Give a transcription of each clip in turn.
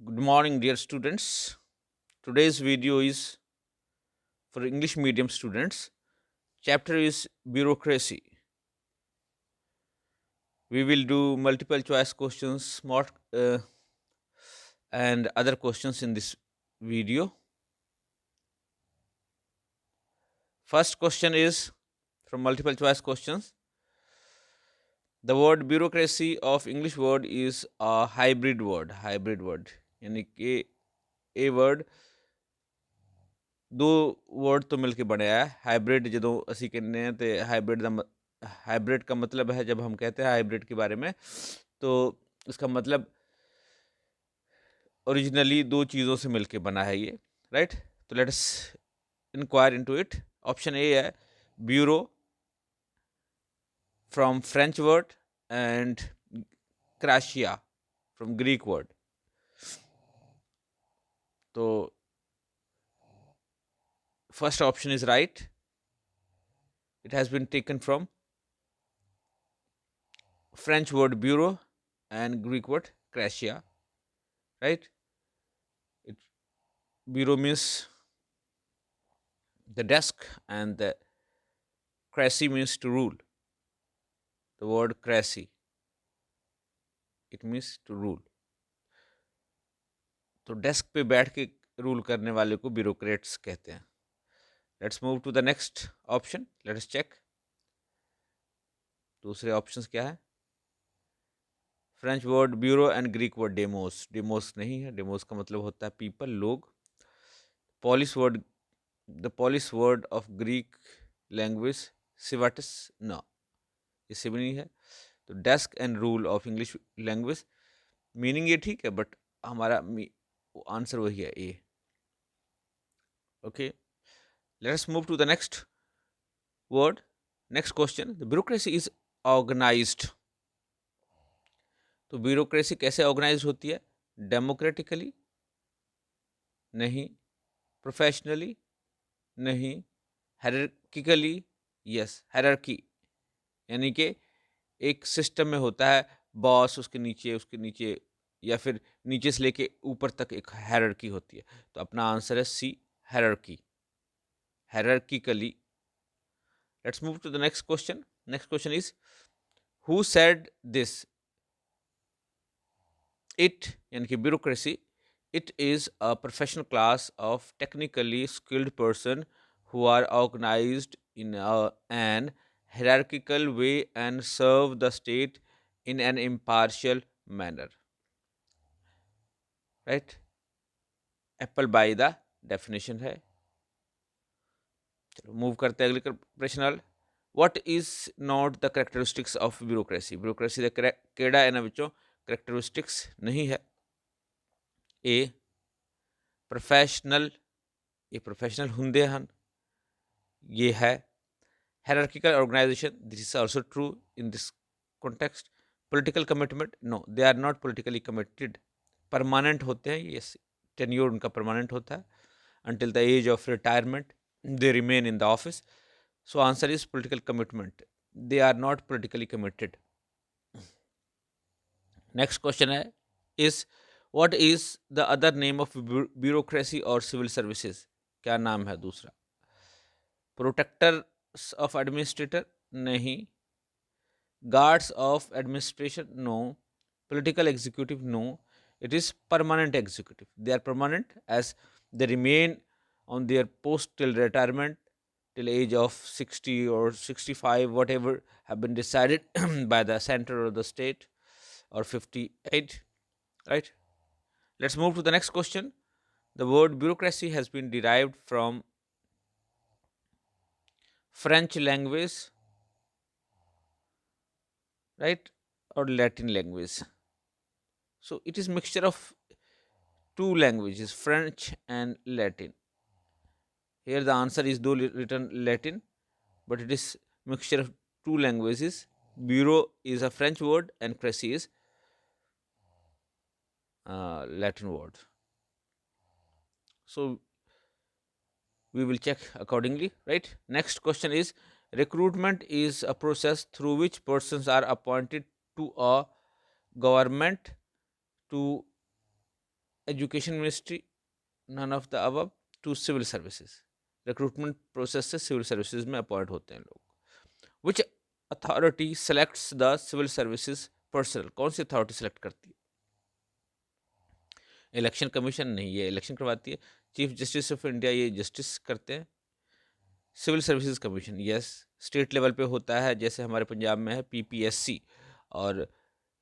Good morning, dear students. Today's video is for English medium students. Chapter is bureaucracy. We will do multiple choice questions, smart and other questions in this video. First question is from multiple choice questions. The word bureaucracy of English word is a hybrid word. Hybrid word. यानी कि ਇਹ word ਦੋ word ਤੋਂ ਮਿਲ ਕੇ ਬਣਿਆ ਹੈ hybrid ਜਦੋਂ ਅਸੀਂ ਕਹਿੰਦੇ ਹਾਂ ਤੇ ਹਾਈਬ੍ਰਿਡ ਦਾ हाइब्रिड का मतलब है जब हम कहते हैं हाइब्रिड के बारे में तो इसका मतलब ओरिजिनली दो चीज़ों से मिलके बना है ये राइट तो let's inquire into it option A है bureau from French word and kratia from Greek word तो first option is right it has been taken from French word bureau and Greek word krasia, right? It, bureau means the desk and the krasi means to rule. The word krasi, it means to rule. तो desk पे बैठ के rule करने वाले को bureaucrats कहते हैं. Let's move to the next option. Let's check दूसरे ऑप्शंस क्या है. French word bureau and Greek word demos. Demos नहीं है, डेमोस का मतलब होता है पीपल, लोग. Polish word, the Polish word of Greek language civitas, न, इससे भी नहीं है. तो desk and rule of English language, meaning ये ठीक है बट हमारा आंसर वही है A. Okay, let's move to the next word. Next question. The bureaucracy is organised. तो ब्यूरोक्रेसी कैसे ऑर्गेनाइज होती है. डेमोक्रेटिकली नहीं, प्रोफेशनली नहीं, हायरार्किकली यस, हायरार्की यानी कि एक सिस्टम में होता है बॉस, उसके नीचे या फिर नीचे से लेके ऊपर तक एक हायरार्की होती है. तो अपना आंसर है C, hierarchy, hierarchically. Let's move to the next question. Next question is who said this. It यानी कि bureaucracy, it is a professional class of technically skilled person who are organized in an hierarchical way and serve the state in an impartial manner. Right? Apple by the definition है. चलो move करते हैं अगले प्रश्न. what is not the characteristics of bureaucracy. bureaucracy ਦਾ ਕਿਹੜਾ ਇਹਨਾਂ ਵਿੱਚੋਂ characteristics नहीं है. ए प्रोफेशनल, ये प्रोफेशनल ਹੁੰਦੇ ਹਨ. ये है hierarchical organization, this is also true in this context. political commitment, no, they are not politically committed. permanent होते हैं, yes, tenure उनका permanent होता है. until the age of retirement they remain in the office. so answer is political commitment. they are not politically committed. next question है is what is the other name of bureaucracy or civil services. क्या नाम है दूसरा. Protectors of administrator नहीं, guards of administration no, political executive no, it is permanent executive. they are permanent as they remain on their post till retirement, till age of 60 or 65, whatever have been decided by the center or the state, or 58, right? Let's move to the next question. The word bureaucracy has been derived from French language, right, or Latin language. So it is mixture of two languages, French and Latin. Here the answer is though written Latin, but it is mixture of two languages. Bureau is a French word and cracy is Latin word. So we will check accordingly, right? Next question is recruitment is a process through which persons are appointed to a government to education ministry, none of the above. To civil services, recruitment process से civil services में appoint होते हैं लोग। Which authority selects the civil services personnel, कौन सी authority select करती है? Election commission नहीं, ये इलेक्शन करवाती है। चीफ जस्टिस ऑफ इंडिया, ये जस्टिस करते हैं। Civil services commission, yes, state level पे होता है, जैसे हमारे पंजाब में है पीपीएससी, और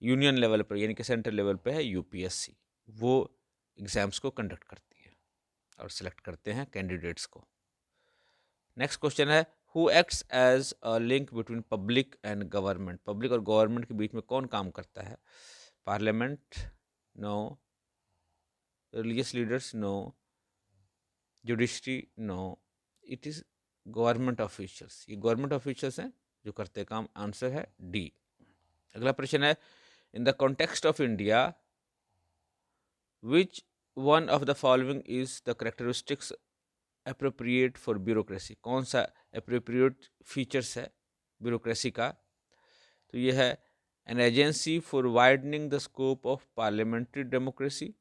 यूनियन लेवल पर यानी कि सेंट्रल लेवल पे है यूपीएससी। वो एग्जाम्स को कंडक्ट करती है और सिलेक्ट करते हैं कैंडिडेट्स को। नेक्स्ट क्वेश्चन है, who acts as a link between public and government, public और गवर्नमेंट के बीच में कौन काम करता है? Parliament, no. Religious leaders, no. Judiciary, no. It is government officials, ये गवर्नमेंट ऑफिशियल्स हैं जो करते काम। आंसर है डी। अगला प्रश्न है, in the context of India which one of the following is the characteristics appropriate for bureaucracy, कौन सा अप्रोप्रिएट फीचर्स है ब्यूरोक्रेसी का? तो ये है an agency for widening the scope of parliamentary democracy,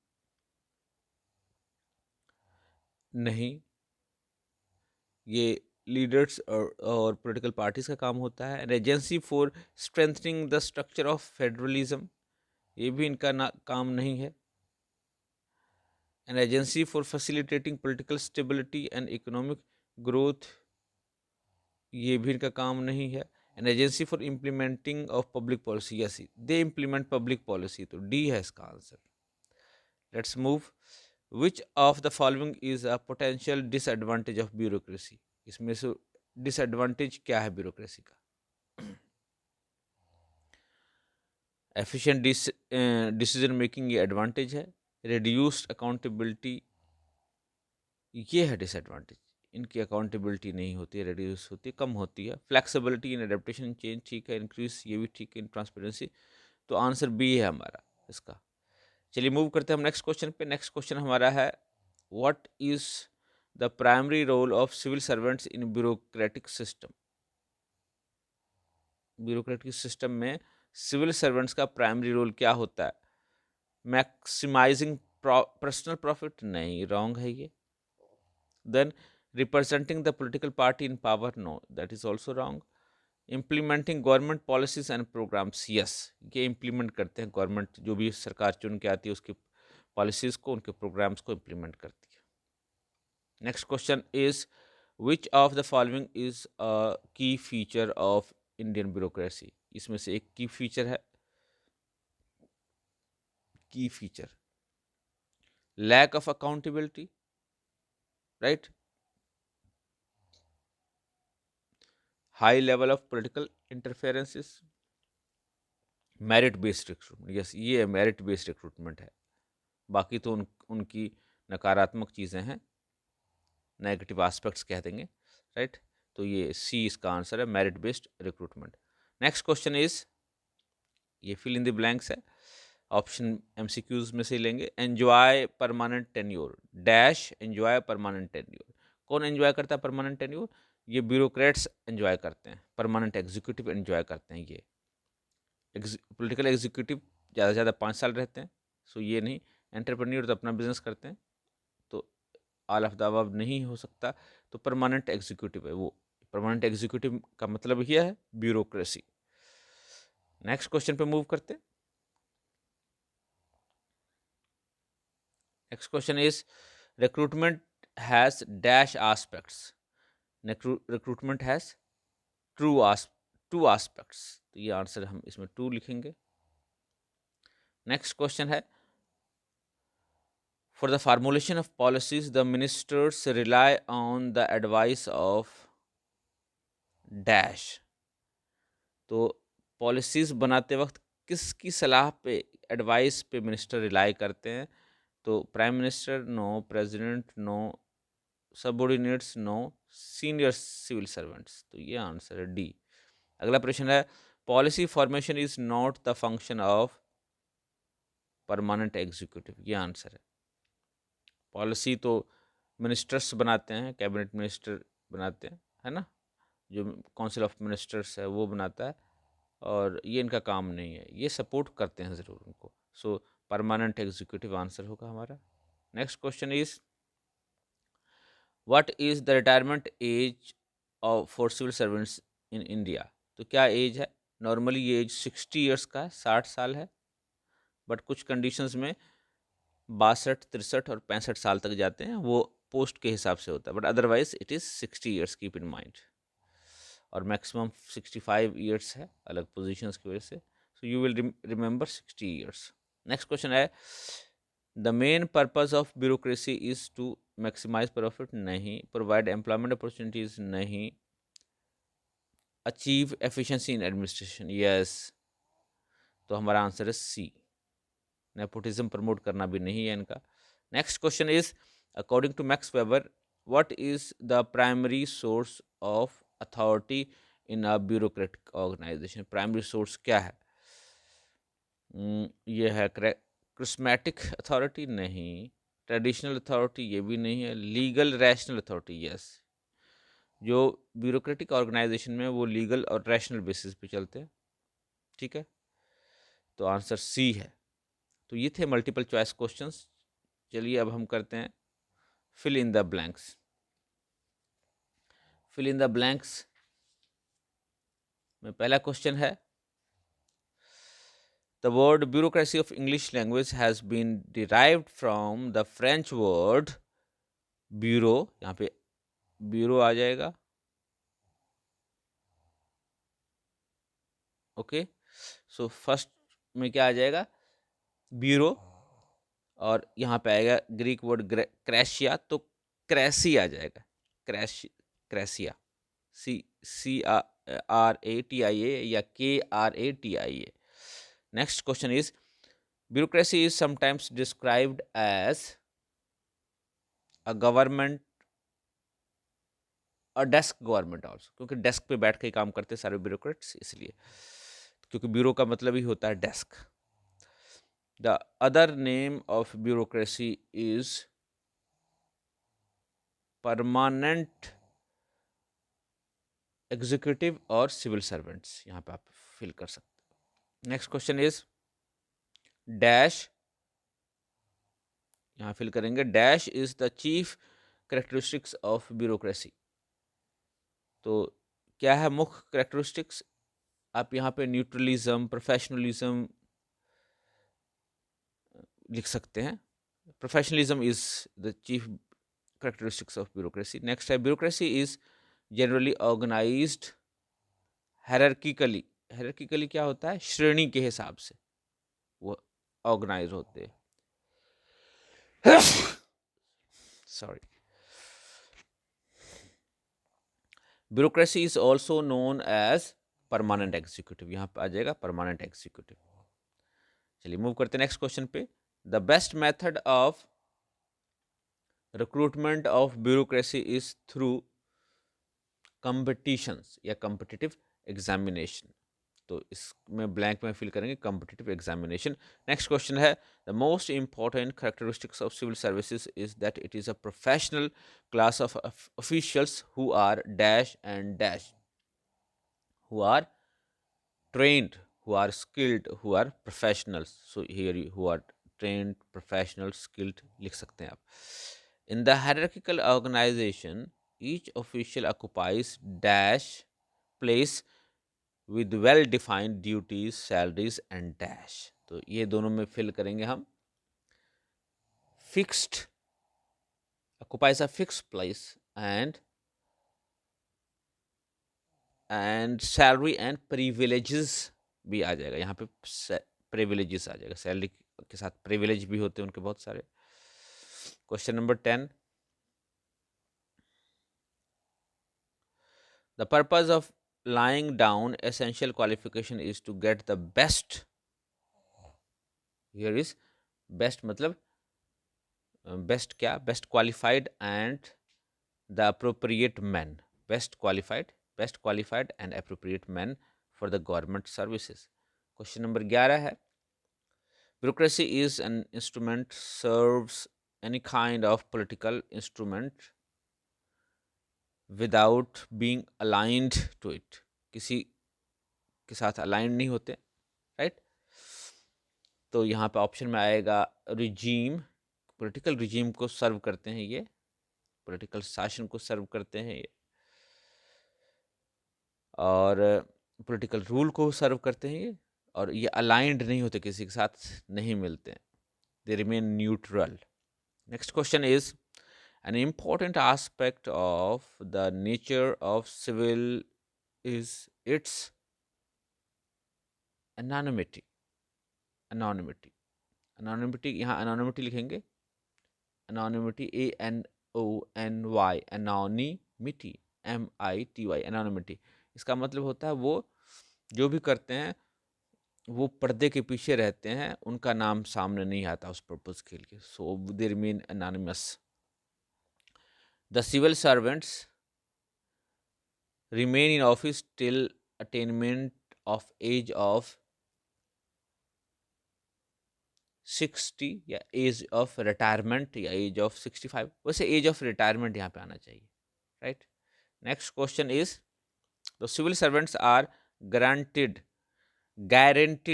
नहीं, ये लीडर्स और पॉलिटिकल पार्टीज का काम होता है। An agency for strengthening the structure of federalism, ये भी इनका काम नहीं है। An agency for facilitating political stability and economic growth, ये भी इनका काम नहीं है। An agency for implementing of public policy, yes, they implement public policy, तो डी है इसका answer. Let's move, which of the following is a potential disadvantage of bureaucracy, इसमें से डिसएडवांटेज क्या है ब्यूरोक्रेसी का? एफिशिएंट डिसीजन मेकिंग, ये advantage है। रिड्यूस्ड अकाउंटेबिलिटी, ये है डिसएडवांटेज, इनकी अकाउंटेबिलिटी नहीं होती है, रिड्यूस होती है, कम होती है। फ्लेक्सिबिलिटी इन एडेप्टेशन चेंज, ठीक है। इंक्रीज, ये भी ठीक है। इन ट्रांसपेरेंसी, तो आंसर बी है हमारा इसका। चलिए मूव करते हैं हम नेक्स्ट क्वेश्चन पे। नेक्स्ट क्वेश्चन हमारा है, what is the primary role of civil servants in bureaucratic system, bureaucratic system में सिविल सर्वेंट्स का प्राइमरी रोल क्या होता है? मैक्सिमाइजिंग पर्सनल प्रॉफिट, नहीं, रॉन्ग है ये। Then representing the political party in power, no, that is also wrong. Implementing government policies and programmes, yes, ये implement करते हैं गवर्नमेंट, जो भी सरकार चुन के आती है उसकी पॉलिसीज को, उनके प्रोग्राम्स को इम्प्लीमेंट करती है। Next question is, which of the following is a की फीचर ऑफ इंडियन ब्यूरोक्रेसी, इसमें से एक की फीचर है। Key feature, lack of accountability, right, high level of political interferences, merit based recruitment, yes, ये मेरिट बेस्ड रिक्रूटमेंट है। बाकी तो उनकी नकारात्मक चीज़ें हैं, नेगेटिव एस्पेक्ट्स कह देंगे, राइट। तो ये सी इसका आंसर है, merit based recruitment. Next question is, ये फिल इन द ब्लैंक्स है, ऑप्शन एमसीक्यूज में से ही लेंगे। Enjoy permanent tenure dash, enjoy permanent tenure, कौन एंजॉय करता है परमानेंट टेन्योर? ये ब्यूरोक्रेट्स एंजॉय करते हैं, परमानेंट एग्जीक्यूटिव एंजॉय करते हैं। ये पॉलिटिकल एग्जीक्यूटिव ज़्यादा से ज़्यादा 5 साल रहते हैं, सो ये नहीं। एंटरप्रेन्योर तो अपना बिजनेस करते हैं, तो ऑल ऑफ द अबव नहीं हो सकता, तो परमानेंट एग्जीक्यूटिव है वो। परमानेंट एग्जीक्यूटिव का मतलब यह है ब्यूरोक्रेसी। नेक्स्ट क्वेश्चन पे मूव करते हैं। Next question is, recruitment has dash aspects, recruitment has two aspects, तो ये आंसर हम इसमें 2 लिखेंगे। नेक्स्ट क्वेश्चन है, for the formulation of policies the ministers rely on the advice of dash, तो पॉलिसीज बनाते वक्त किसकी सलाह पे, एडवाइस पे मिनिस्टर रिलाई करते हैं? तो prime minister, no. President, no. Subordinates, no. Senior civil servants, तो ये आंसर है डी। अगला प्रश्न है, policy formation is not the function of permanent executive, ये आंसर है। पॉलिसी तो मिनिस्टर्स बनाते हैं, कैबिनेट मिनिस्टर बनाते हैं, है ना, जो काउंसिल ऑफ मिनिस्टर्स है वो बनाता है, और ये इनका काम नहीं है, ये सपोर्ट करते हैं ज़रूर उनको। सो परमानेंट एग्जीक्यूटिव आंसर होगा हमारा। Next question is what is the retirement age of for civil servants in India. तो क्या एज है? नॉर्मली ये एज 60 ईयर्स का है, 60 साल है, बट कुछ कंडीशंस में 62, 63 और 65 साल तक जाते हैं, वो पोस्ट के हिसाब से होता है, but otherwise it is 60 years, keep in mind. और मैक्सिमम 65 ईयर्स है अलग पोजीशंस की वजह से, so you will remember 60 years. Next question है the main purpose of bureaucracy is to maximise profit, नहीं। प्रोवाइड एम्प्लॉयमेंट अपॉर्चुनिटीज, नहीं। Achieve efficiency in administration, yes. तो हमारा आंसर है सी, नेपोटिज्म प्रमोट करना भी नहीं है इनका। Next question is according to Max Weber what is the primary source of authority in a bureaucratic organisation. Primary source क्या है? ये है क्रिस्मेटिक अथॉरिटी, नहीं। ट्रेडिशनल अथॉरिटी, ये भी नहीं है। Legal rational authority, yes. जो ब्यूरोक्रेटिक ऑर्गेनाइजेशन में वो लीगल और रैशनल बेसिस पे चलते हैं, ठीक है। तो आंसर सी है। तो ये थे मल्टीपल चॉइस क्वेश्चंस। चलिए अब हम करते हैं fill in the blanks. Fill in the blanks में पहला क्वेश्चन है the word bureaucracy of English language has been derived from the French word bureau. यहाँ पे ब्यूरो आ जाएगा, ओके। सो फर्स्ट में क्या आ जाएगा? ब्यूरो, और यहाँ पे आएगा ग्रीक वर्ड क्रैशिया, तो क्रैसी आ जाएगा। क्रैसिया, CRATIA या KRATIA। Next question is bureaucracy is sometimes described as a government, a desk government also, क्योंकि डेस्क पे बैठ के ही काम करते सारे ब्यूरोक्रेट्स, इसलिए, क्योंकि ब्यूरो का मतलब ही होता है desk. The other name of bureaucracy is permanent executive और सिविल सर्वेंट्स, यहाँ पे आप फिल कर सकते हो। नेक्स्ट क्वेश्चन इज डैश, यहाँ फिल करेंगे dash is the chief characteristics of bureaucracy. तो क्या है मुख्य करेक्टरिस्टिक्स? आप यहाँ पे न्यूट्रलिज्म, प्रोफेशनलिज्म लिख सकते हैं। Professionalism is the chief characteristics of bureaucracy. Next है bureaucracy is generally organised hierarchically. Hierarchically क्या होता है? श्रेणी के हिसाब से वो ऑर्गेनाइज होते हैं। Sorry. Bureaucracy is also known as permanent executive, यहाँ पे आ जाएगा परमानेंट एग्जीक्यूटिव। चलिए मूव करते हैं नेक्स्ट क्वेश्चन पे। The best method of recruitment of bureaucracy is through competitions या कॉम्पिटिटिव एग्जामिनेशन। तो इसमें ब्लैंक में फिल करेंगे कॉम्पिटिटिव एग्जामिनेशन। नेक्स्ट क्वेश्चन है the most important characteristics of civil services is that it is a professional class of officials who are dash and dash, who are trained, who are skilled, who are professionals. So here you who are trained, professional, skilled लिख सकते हैं आप। In the hierarchical organization, each official occupies dash place with well defined duties, salaries and dash। तो ये दोनों में fill करेंगे हम fixed, occupies a fixed place and salary and privileges भी आ जाएगा। यहाँ पे प्रिविलेजेस आ जाएगा, सैलरी के साथ प्रिविलेज भी होते हैं उनके बहुत सारे। Question number 10, the purpose of laying down essential qualification is to get the best. Here is best मतलब बेस्ट क्या? Best qualified and the appropriate man. Best qualified and appropriate man for the government services. Question number 11 है bureaucracy is an instrument serves any kind of political instrument without being aligned to it। किसी के साथ align नहीं होते, right. तो यहाँ पे option में आएगा रिजीम, पॉलिटिकल रिजीम को सर्व करते हैं, ये पॉलिटिकल शासन को सर्व करते हैं ये, और पॉलिटिकल रूल को सर्व करते हैं ये, और ये अलाइंड नहीं होते, किसी के साथ नहीं मिलते हैं, they remain neutral. Next question is an important aspect of the nature of civil is its anonymity। anonymity anonymity यहाँ anonymity लिखेंगे, anonymity ANONY, anonymity MITY, anonymity। इसका मतलब होता है वो जो भी करते हैं वो पर्दे के पीछे रहते हैं, उनका नाम सामने नहीं आता उस पर्पज के लिए, so they remain anonymous। The civil servants remain in office till attainment of age of 60 या एज ऑफ रिटायरमेंट या एज ऑफ 65, वैसे एज ऑफ रिटायरमेंट यहाँ पे आना चाहिए, right. Next question is the civil servants are guaranteed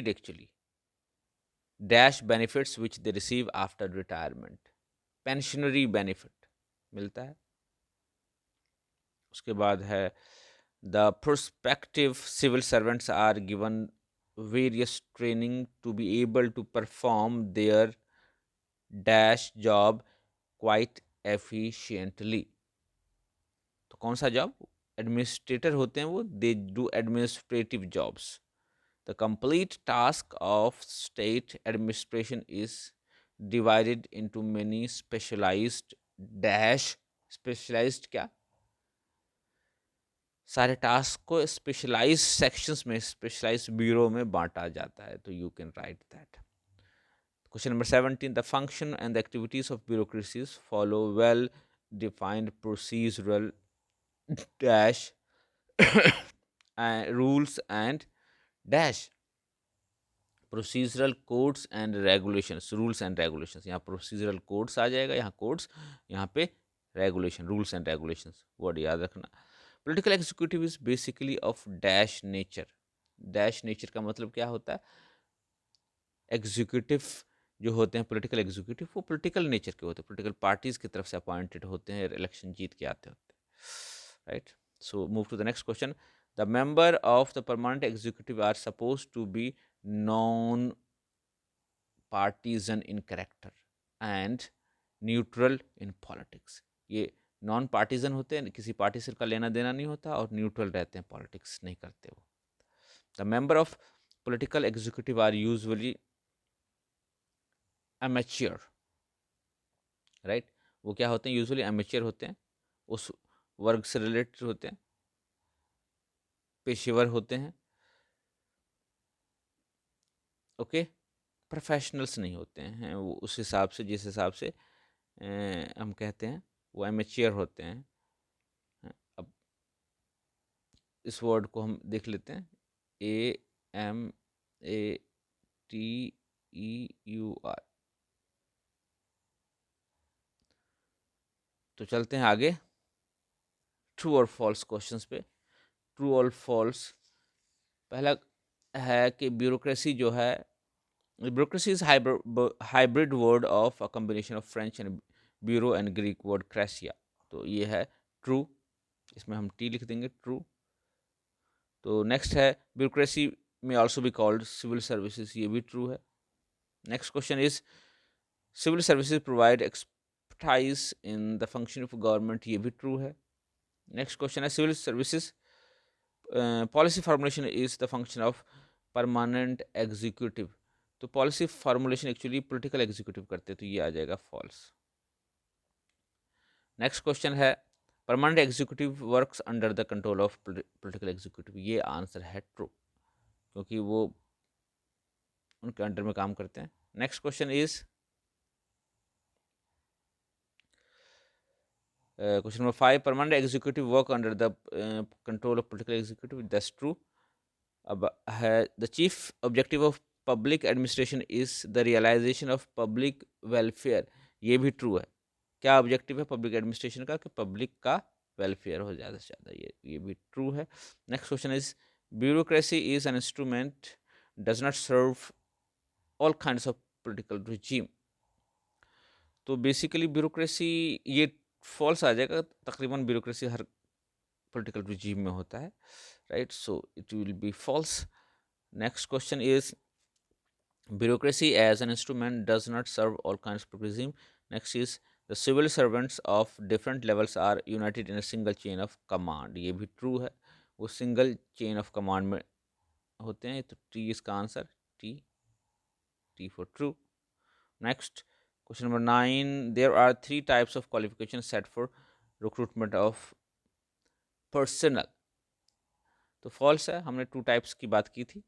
actually dash benefits which they receive after retirement, pensionary benefit मिलता है। उसके बाद है the prospective civil servants are given various training to be able to perform their dash job quite efficiently। तो कौन सा job? Administrator होते हैं वो, they do administrative jobs. The complete task of state administration is divided into many specialised dash, specialised क्या? सारे task को specialise sections में, स्पेशलाइज ब्यूरो में बांटा जाता है, तो you can write that. Question number 17, the function and the activities of bureaucracies follow well defined procedural dash rules and dash, procedural codes and regulations, rules and regulations. यहाँ procedural codes आ जाएगा, यहाँ codes, यहाँ पे regulation, rules and regulations, word याद रखना। Political executive is basically of dash nature. Dash nature का मतलब क्या होता है? एग्जीक्यूटिव जो होते हैं पॉलिटिकल एग्जीक्यूटिव, वो पॉलिटिकल नेचर के होते हैं, पॉलिटिकल पार्टीज की तरफ से अपॉइंटेड होते हैं, इलेक्शन जीत के आते होते हैं, right. So move to the next question. The member of the permanent executive are suppose to be non partisan in character and neutral in politics. ये नॉन पार्टीजन होते हैं, किसी पार्टी से का लेना देना नहीं होता, और न्यूट्रल रहते हैं, पॉलिटिक्स नहीं करते वो। The member of political executive are usually amateur, right. वो क्या होते हैं? यूजुअली एमेच्योर होते हैं, उस वर्ग से रिलेटेड होते हैं, पेशेवर होते हैं, ओके। प्रोफेशनल्स नहीं होते हैं वो, उस हिसाब से जिस हिसाब से हम कहते हैं वो एमेच्योर होते हैं। अब इस वर्ड को हम देख लेते हैं, AMATEUR। तो चलते हैं आगे ट्रू और फॉल्स क्वेश्चंस पे। ट्रू और फॉल्स, पहला है कि ब्यूरोक्रेसी जो है, bureaucracy is hybrid word of a combination of French and bureau and Greek word kratia. तो ये है ट्रू, इसमें हम टी लिख देंगे, ट्रू। तो नेक्स्ट है bureaucracy may also be called civil services, ये भी ट्रू है। Next question is civil services provide expertise in the function of government, ये भी ट्रू है। नेक्स्ट क्वेश्चन है civil services policy formulation is the function of permanent executive. तो policy formulation actually political executive करते हैं, तो ये आ जाएगा फॉल्स। नेक्स्ट क्वेश्चन है permanent executive works under the control of political executive, ये आंसर है ट्रू, क्योंकि वो उनके अंडर में काम करते हैं। Next question is question number 5, permanent executive work under the control of political executive, that's true. अब है the chief objective of public administration is the realisation of public welfare, ये भी ट्रू है। क्या ऑब्जेक्टिव है पब्लिक एडमिनिस्ट्रेशन का? कि public का वेलफेयर हो ज़्यादा से ज़्यादा, ये भी ट्रू है। Next question is bureaucracy is an instrument does not serve all kinds of political regime. तो बेसिकली ब्यूरोक्रेसी ये फॉल्स आ जाएगा, तकरीबन ब्यूरोक्रेसी हर पॉलिटिकल रिजीम में होता है, right, so it will be false. Next question is bureaucracy as an instrument does not serve all kinds of regime. Next is the civil servants of different levels are united in a single chain of command. ये भी true है, वो single chain of command में होते हैं. तो T इसका answer, T, T for true. Next question number 9, there are 3 types of qualifications set for recruitment of personnel. तो फॉल्स है, हमने 2 टाइप्स की बात की थी,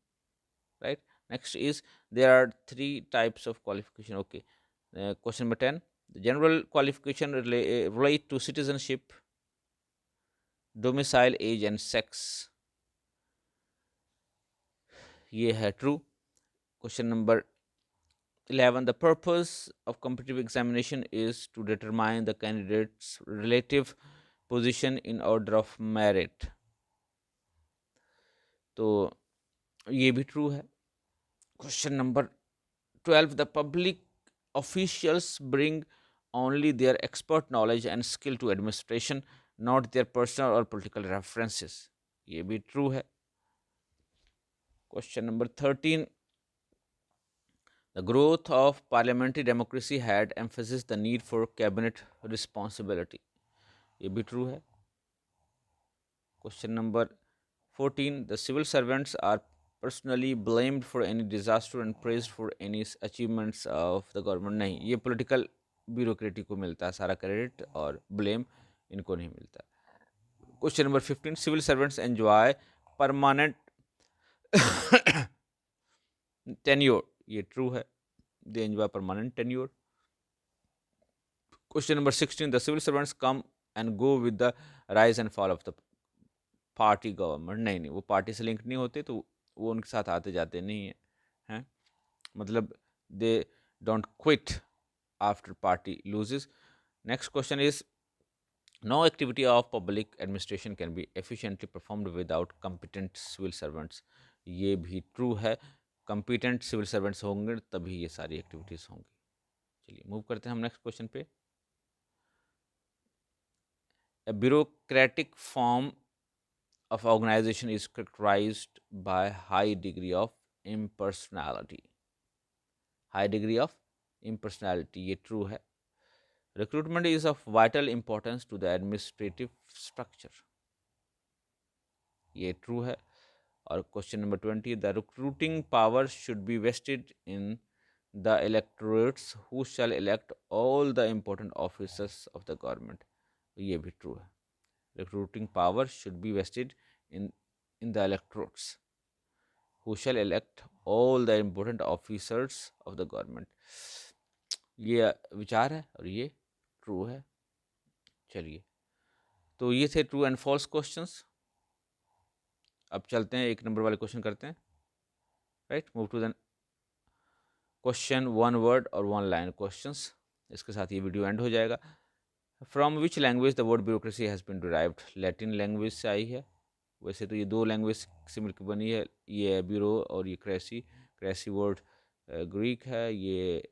right. Next is there are 3 types of qualification. Okay. Question number 10. The general qualification relate to citizenship, domicile, age and sex. ये है true. Question number 11. The purpose of competitive examination is to determine the candidate's relative position in order of merit. तो ये भी true है. Question number 12. The public officials bring only their expert knowledge and skill to administration, not their personal or political references. ये भी true है. Question number 13. The growth of parliamentary democracy had emphasized the need for cabinet responsibility. ये भी true है. Question number 14. The civil servants are personally blamed for any disaster and praised for any achievements of the government. नहीं, ये political bureaucracy को मिलता है सारा credit और blame इनको नहीं मिलता. Question number 15. Civil servants enjoy permanent tenure. ये true है. They enjoy permanent tenure. Question number 16. The civil servants come and go with the rise and fall of the party government. नहीं नहीं, वो party से link नहीं होते, तो वो उनके साथ आते जाते नहीं है, हैं, मतलब they don't quit after party loses. Next question is no activity of public administration can be efficiently performed without competent civil servants. ये भी ट्रू है. कॉम्पिटेंट सिविल सर्वेंट्स होंगे तभी ये सारी एक्टिविटीज होंगी. चलिए मूव करते हैं हम नेक्स्ट क्वेश्चन पे. A bureaucratic form of organization is characterized by high degree of impersonality. High degree of impersonality, ये true है. Recruitment is of vital importance to the administrative structure. ये true है. और question number 20, the recruiting power should be vested in the electorates who shall elect all the important officers of the government. ये भी true है. Recruiting power should be vested in the electorates who shall elect all the important officers of the government. ये विचार है और ये true है. चलिए, तो ये थे ट्रू एंड फॉल्स क्वेश्चंस. अब चलते हैं, एक नंबर वाले क्वेश्चन करते हैं, right. Move to the question, 1 word और 1 लाइन क्वेश्चंस. इसके साथ ये वीडियो एंड हो जाएगा. From which language the word bureaucracy has been derived. Latin language से आई है. वैसे तो ये 2 लैंग्वेज से मिलकर बनी है, ये है ब्यूरो और ये क्रेसी. क्रेसी वर्ड ग्रीक है, ये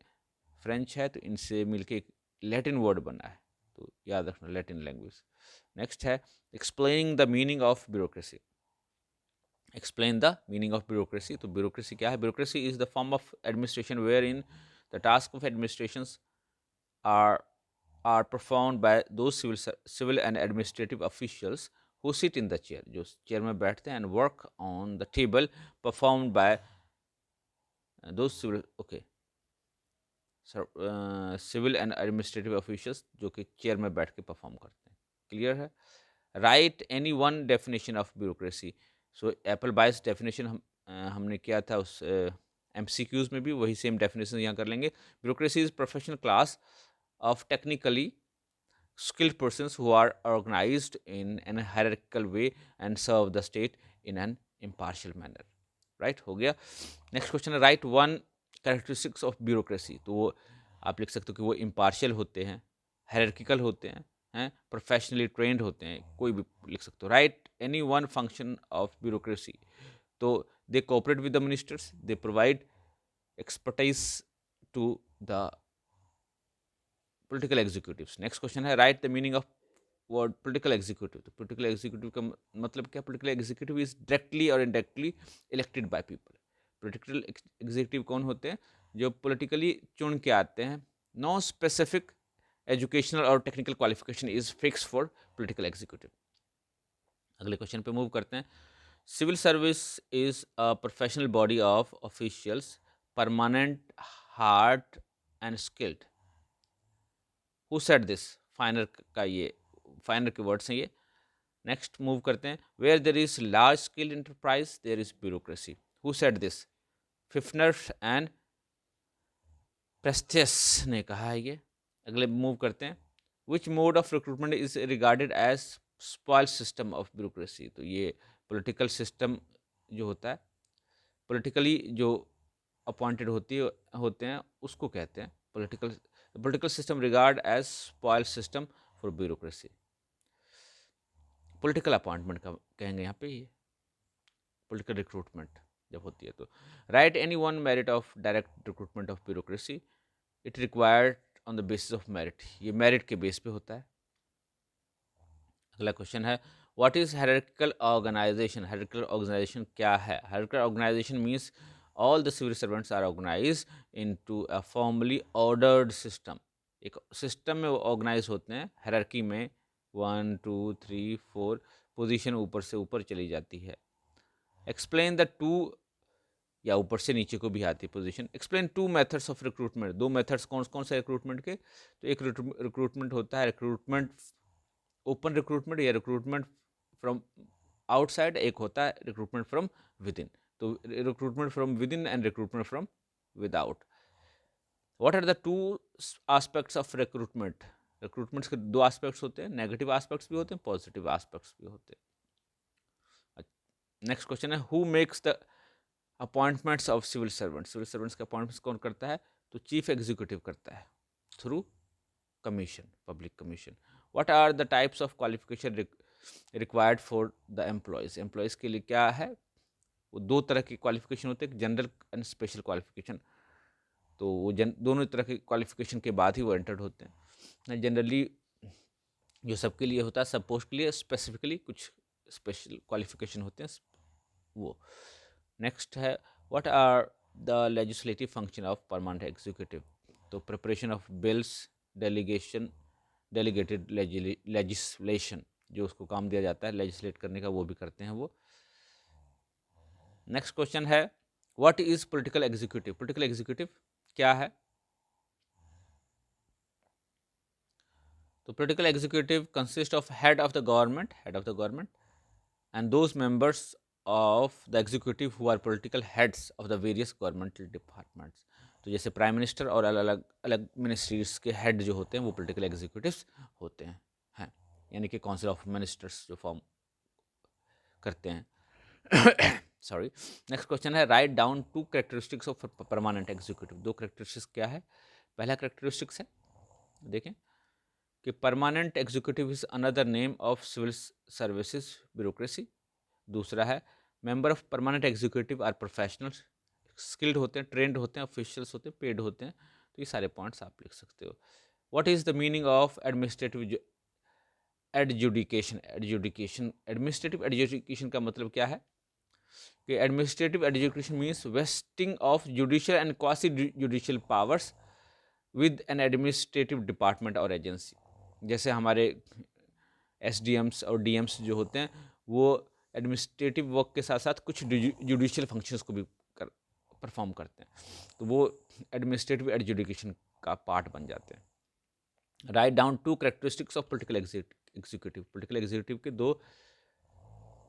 फ्रेंच है, तो इनसे मिलके एक लैटिन वर्ड बना है, तो याद रखना लैटिन लैंग्वेज. नेक्स्ट है explaining the meaning of bureaucracy. Explain the meaning of bureaucracy. तो ब्यूरोक्रेसी क्या है? Bureaucracy is the form of administration wherein the task of administration are performed by those civil and administrative officials who sit in the chair, जो chair में बैठते हैं, and work on the table performed by those civil and administrative officials जो कि chair में बैठ के perform करते हैं. क्लियर है? Right any one definition of bureaucracy. So Apple बाइस डेफिनेशन हमने किया था उस MCQs में भी, वही सेम डेफिनेशन यहाँ कर लेंगे. Bureaucracy is professional class of technically skilled persons who are organized in an hierarchical way and serve the state in an impartial manner. Right? हो गया. Next question है write 1 characteristics of bureaucracy. तो वो आप लिख सकते हो कि वो impartial होते हैं, hierarchical होते हैं, professionally trained होते हैं, कोई भी लिख सकते हो. Write any one function of bureaucracy. तो they cooperate with the ministers, they provide expertise to the political executives. Next question है right the meaning of word political executive. तो पोलिटिकल एग्जीक्यूटिव का मतलब क्या? पोलिटिकल एग्जीक्यूटिव इज डायरेक्टली और indirectly elected by people. Political executive कौन होते हैं? जो पोलिटिकली चुन के आते हैं। नो स्पेसिफिक एजुकेशनल और technical qualification is fix for political executive. अगले क्वेश्चन पे मूव करते हैं। Civil service is a professional body of officials permanent hard and skilled. Who said this? फाइनर का ये फाइनर के वर्ड्स हैं ये। नेक्स्ट मूव करते हैं। Where there is large scale enterprise there is bureaucracy. Who said this? Pfiffner and Presthus ने कहा है ये। अगले मूव करते हैं। Which mode of recruitment is regarded as spoil system of bureaucracy. तो ये पॉलिटिकल सिस्टम जो होता है, पॉलिटिकली जो अपॉइंटेड होते हैं उसको कहते हैं political system regard as spoil system for bureaucracy. Political appointment का कहेंगे यहाँ पे ये पॉलिटिकल रिक्रूटमेंट जब होती है। तो right any one merit of direct recruitment of bureaucracy it required on the basis of merit. ये मेरिट के बेस पे होता है। अगला क्वेश्चन है what is hierarchical organisation. Hierarchical organisation क्या है? Hierarchical organisation means all the civil servants are organized into a formally ordered system। एक सिस्टम में वो ऑर्गेनाइज होते हैं हायरार्की में। 1 2 3 4 पोजीशन ऊपर से ऊपर चली जाती है। एक्सप्लेन द टू, या ऊपर से नीचे को भी आती है position. Explain two methods of recruitment. दो मेथड्स कौन कौन से रिक्रूटमेंट के? तो एक रिक्रूटमेंट होता है रिक्रूटमेंट ओपन रिक्रूटमेंट या रिक्रूटमेंट फ्रॉम आउटसाइड, एक होता है रिक्रूटमेंट फ्रॉम विद इन। तो recruitment from within and recruitment from without. What are the two aspects of recruitment? Recruitments के दो एस्पेक्ट्स होते हैं, नेगेटिव एस्पेक्ट्स भी होते हैं, पॉजिटिव एस्पेक्ट्स भी होते हैं। नेक्स्ट क्वेश्चन है who makes the appointments of civil servants. Civil servants के अपॉइंटमेंट्स कौन करता है? तो चीफ एग्जीक्यूटिव करता है through commission, public commission. What are the types of qualification required for the employees. Employees के लिए क्या है? वो दो तरह की क्वालिफिकेशन होते हैं, जनरल एंड स्पेशल क्वालिफिकेशन। तो वो दोनों तरह के क्वालिफिकेशन के बाद ही वो एंटर्ड होते हैं। जनरली जो सबके लिए होता है, सब पोस्ट के लिए स्पेसिफिकली कुछ स्पेशल क्वालिफिकेशन होते हैं वो। नेक्स्ट है what are the legislative function of permanent executive. तो preparation of bills, delegated legislation, जो उसको काम दिया जाता है लेजिस्लेट करने का, वो भी करते हैं वो। नेक्स्ट क्वेश्चन है what is political executive. Political executive क्या है? तो political executive consist of head of the government and those members of the executive who are political heads of the various governmental departments. तो जैसे prime minister और अलग अलग ministries के head जो होते हैं वो पॉलिटिकल एग्जीक्यूटिव्स होते हैं यानी कि काउंसिल ऑफ मिनिस्टर्स जो फॉर्म करते हैं। सॉरी। नेक्स्ट क्वेश्चन है right down two characteristics of permanent executive. दो कैरेक्टरिस्टिक्स क्या है? पहला कैरेक्टरिस्टिक्स है, देखें कि permanent executive is another name of civil services bureaucracy. दूसरा है member of permanent executive are professionals, skilled होते हैं, ट्रेंड होते हैं, ऑफिशियल्स होते हैं, पेड होते हैं। तो ये सारे पॉइंट्स आप लिख सकते हो। What is the meaning of administrative adjudication. Administrative adjudication का मतलब क्या है कि administrative adjudication means wasting of judicial and quasi judicial powers with N administrative department और एजेंसी। जैसे हमारे एसडीएम्स और डीएम्स जो होते हैं वो एडमिनिस्ट्रेटिव वर्क के साथ साथ कुछ जुडिशियल फंक्शंस को भी परफॉर्म करते हैं, तो वो एडमिनिस्ट्रेटिव एडजुडिकेशन का पार्ट बन जाते हैं। Right down two characteristics of political executive. Political executive के दो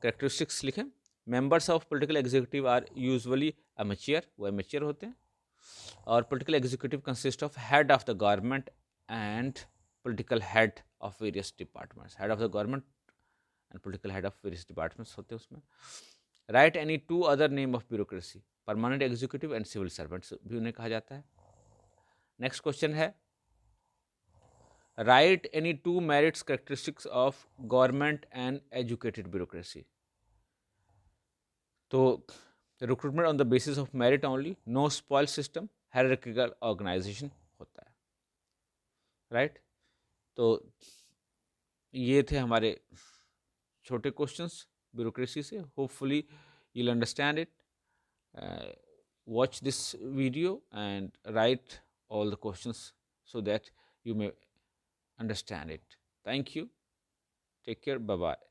कैरेक्टरिस्टिक्स लिखें। Members of political executive are usually amateur, वो एमेच्योर होते हैं। और political executive consist of head of the government and political head of various departments. Head of the government and political head of various departments होते हैं उसमें। Right any two other name of bureaucracy. Permanent executive and civil servants भी उन्हें कहा जाता है। Next question है right any two merits characteristics of government and educated bureaucracy. तो recruitment on the basis of merit only, no spoil system, hierarchical organisation होता है। Right. तो ये थे हमारे छोटे क्वेश्चंस ब्यूरोक्रेसी से। Hopefully you'll understand it. Watch this video and write all the questions so that you may understand it. Thank you. Take care. Bye bye.